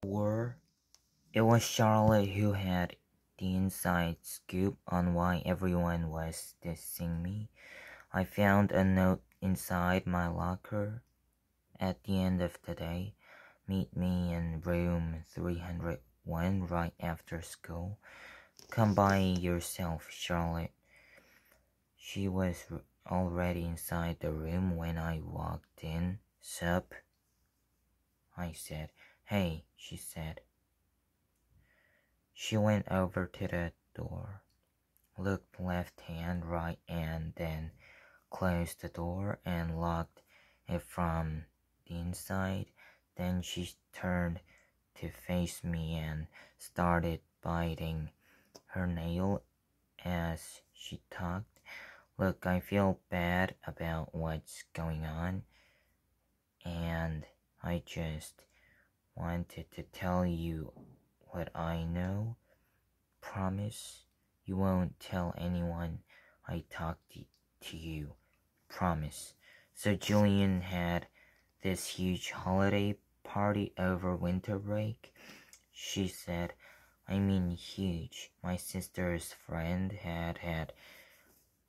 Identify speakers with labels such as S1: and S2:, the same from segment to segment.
S1: War. It was Charlotte who had the inside scoop on why everyone was dissing me. I found a note inside my locker. At the end of the day, meet me in room 301 right after school. Come by yourself, Charlotte. She was already inside the room when I walked in. Sup? I said. Hey, she said. She went over to the door, looked left hand, right, and then closed the door and locked it from the inside. Then she turned to face me and started biting her nail as she talked. Look, I feel bad about what's going on, and I just wanted to tell you what I know. Promise you won't tell anyone I talked to you. Promise. So Julian had this huge holiday party over winter break. She said, I mean huge. My sister's friend had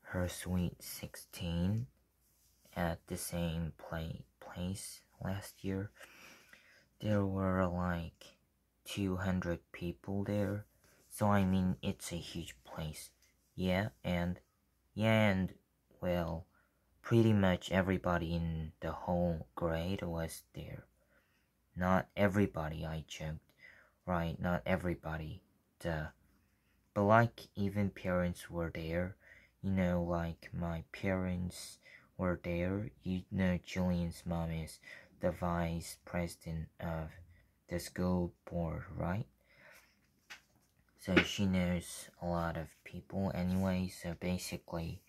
S1: her sweet 16 at the same place last year. There were like 200 people there. So I mean, it's a huge place. Yeah, and well, pretty much everybody in the whole grade was there. Not everybody, I joked. Right, not everybody. Duh. But like, even parents were there. You know, like my parents were there. You know, Julian's mom is the vice president of the school board, right? So she knows a lot of people anyway. So basically,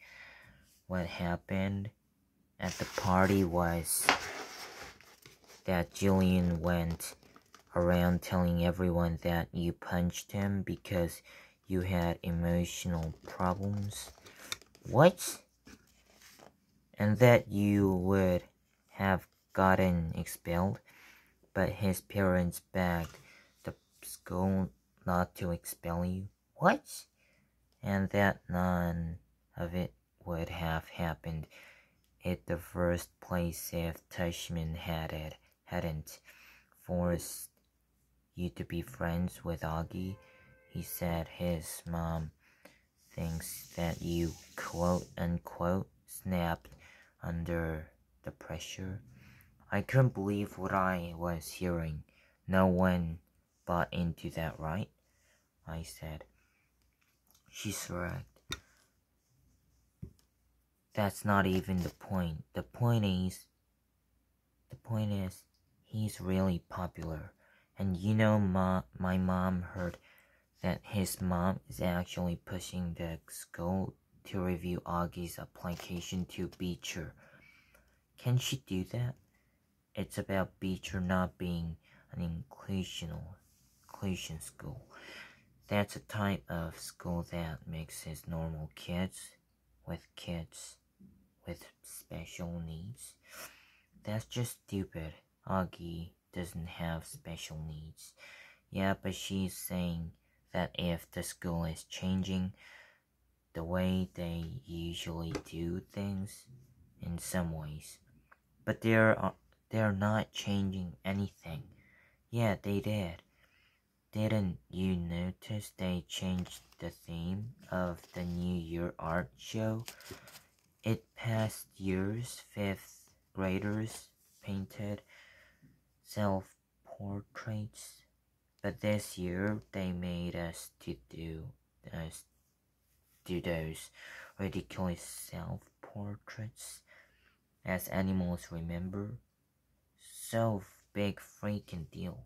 S1: what happened at the party was that Julian went around telling everyone that you punched him because you had emotional problems. What? And that you would have gotten expelled, but his parents begged the school not to expel you. What? And that none of it would have happened in the first place if Tushman hadn't forced you to be friends with Augie. He said his mom thinks that you quote-unquote snapped under the pressure. I couldn't believe what I was hearing. No one bought into that, right? I said. She shrugged. That's not even the point. The point is, he's really popular. And you know, my mom heard that his mom is actually pushing the school to review Augie's application to Beecher. Can she do that? It's about Beecher not being an inclusion school. That's a type of school that mixes normal kids with special needs. That's just stupid. Augie doesn't have special needs. Yeah, but she's saying that if the school is changing the way they usually do things in some ways, but they're not changing anything. Yeah, they did. Didn't you notice they changed the theme of the New Year art show? In past years, 5th graders painted self-portraits, but this year they made us to do those ridiculous self-portraits as animals, remember? So big freaking deal.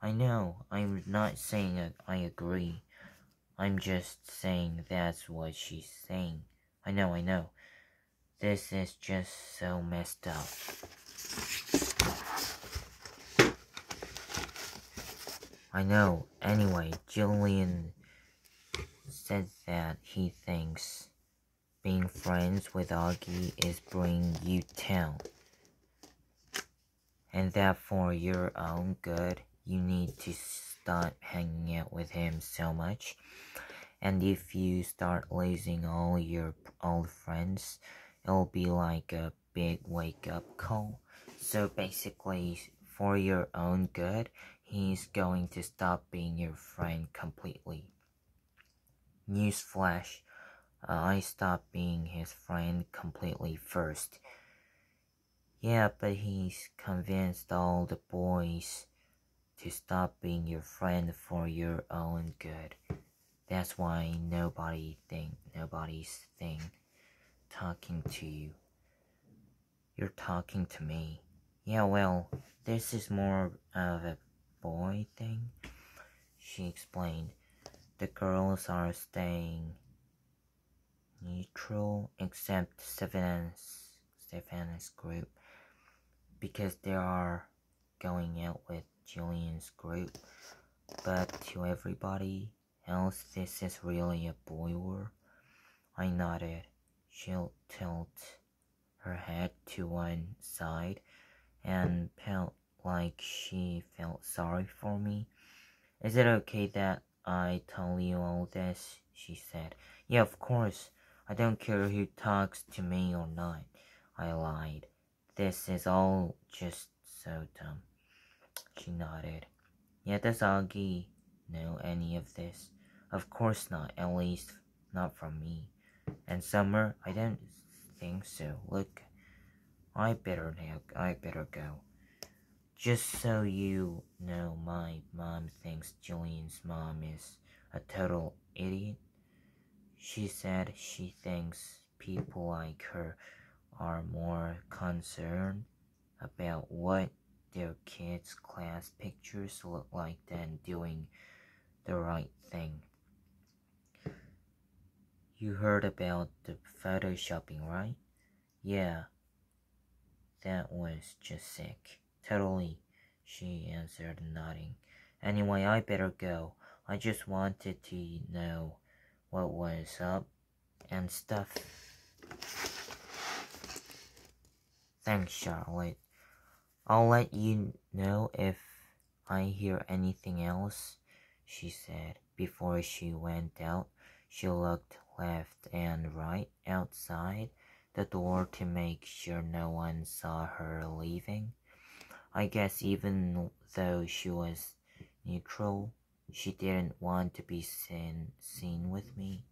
S1: I know, I'm not saying I agree. I'm just saying that's what she's saying. I know. This is just so messed up. I know. Anyway, Julian said that he thinks being friends with Augie is bringing you down. And that for your own good, you need to stop hanging out with him so much. And if you start losing all your old friends, it'll be like a big wake-up call. So basically, for your own good, he's going to stop being your friend completely. Newsflash, I stopped being his friend completely first. Yeah, but he's convinced all the boys to stop being your friend for your own good. That's why nobody's talking to you. You're talking to me. Yeah, well, this is more of a boy thing, she explained. The girls are staying neutral except Stefana's group because they are going out with Julian's group. But to everybody else, this is really a boy war. I nodded. She'll tilt her head to one side and felt like she felt sorry for me. Is it okay that I tell you all this? She said. Yeah, of course. I don't care who talks to me or not. I lied. This is all just so dumb. She nodded. Yeah, does Augie know any of this? Of course not, at least not from me. And Summer, I don't think so. Look, I better go. Just so you know, my mom thinks Julian's mom is a total idiot. She said she thinks people like her are more concerned about what their kids' class pictures look like than doing the right thing. You heard about the photoshopping, right? Yeah, that was just sick. Totally, she answered, nodding. Anyway, I better go. I just wanted to know what was up and stuff. Thanks, Charlotte. I'll let you know if I hear anything else, she said. Before she went out, she looked left and right outside the door to make sure no one saw her leaving. I guess even though she was neutral, she didn't want to be seen with me.